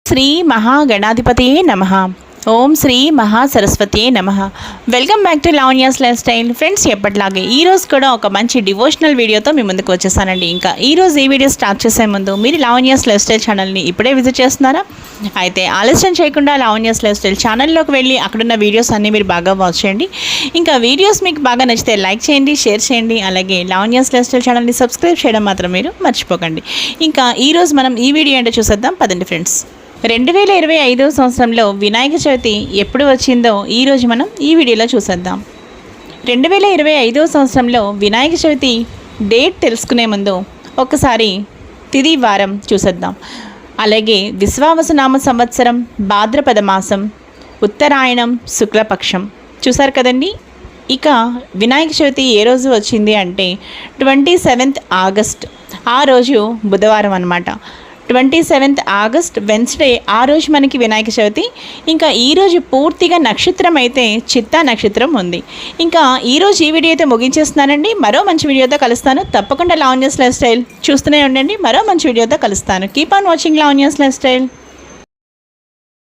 శ్రీ మహాగణాధిపతియే నమః. ఓం శ్రీ మహాసరస్వతియే నమః. Welcome back to Lavanya's life style. Friends, ఎప్పటిలాగే ఈరోజు కూడా ఒక మంచి డివోషనల్ వీడియోతో మీ ముందుకు వచ్చేసానండి. ఇంకా ఈరోజు ఈ వీడియో స్టార్ట్ చేసే ముందు మీరు లావణ్యాస్ లైఫ్ స్టైల్ ఛానల్ని ఇప్పుడే విజిట్ చేస్తున్నారా? అయితే ఆలస్యం చేయకుండా లావణ్యాస్ లైఫ్ స్టైల్ ఛానల్లోకి వెళ్ళి అక్కడున్న వీడియోస్ అన్నీ మీరు బాగా వాచ్ చేయండి. ఇంకా వీడియోస్ మీకు బాగా నచ్చితే లైక్ చేయండి, షేర్ చేయండి. అలాగే లావణ్యాస్ లైఫ్ స్టైల్ ఛానల్ని సబ్స్క్రైబ్ చేయడం మాత్రం మీరు మర్చిపోకండి. ఇంకా ఈరోజు మనం ఈ వీడియో ఏంటో చూసేద్దాం పదండి ఫ్రెండ్స్. 2025 సంవత్సరంలో వినాయక చవితి ఎప్పుడు వచ్చిందో ఈరోజు మనం ఈ వీడియోలో చూసేద్దాం. 2025 సంవత్సరంలో వినాయక చవితి డేట్ తెలుసుకునే ముందు ఒకసారి తిథి వారం చూసేద్దాం. అలాగే విశ్వావసునామ సంవత్సరం భాద్రపద మాసం ఉత్తరాయణం శుక్లపక్షం చూసారు కదండి. ఇక వినాయక చవితి ఏ రోజు వచ్చింది అంటే 27th ఆగస్ట్. ఆ రోజు బుధవారం అన్నమాట. 27th ఆగస్ట్ వెన్స్డే, ఆ రోజు మనకి వినాయక చవితి. ఇంకా ఈరోజు పూర్తిగా నక్షత్రం అయితే చిత్తా నక్షత్రం ఉంది. ఇంకా ఈరోజు ఈ వీడియో అయితే ముగించేస్తున్నానండి. మరో మంచి వీడియోతో కలుస్తాను. తప్పకుండా లావణ్యాస్ లైఫ్ స్టైల్ చూస్తూనే ఉండండి. మరో మంచి వీడియోతో కలుస్తాను. Keep on watching Lavanya's life style.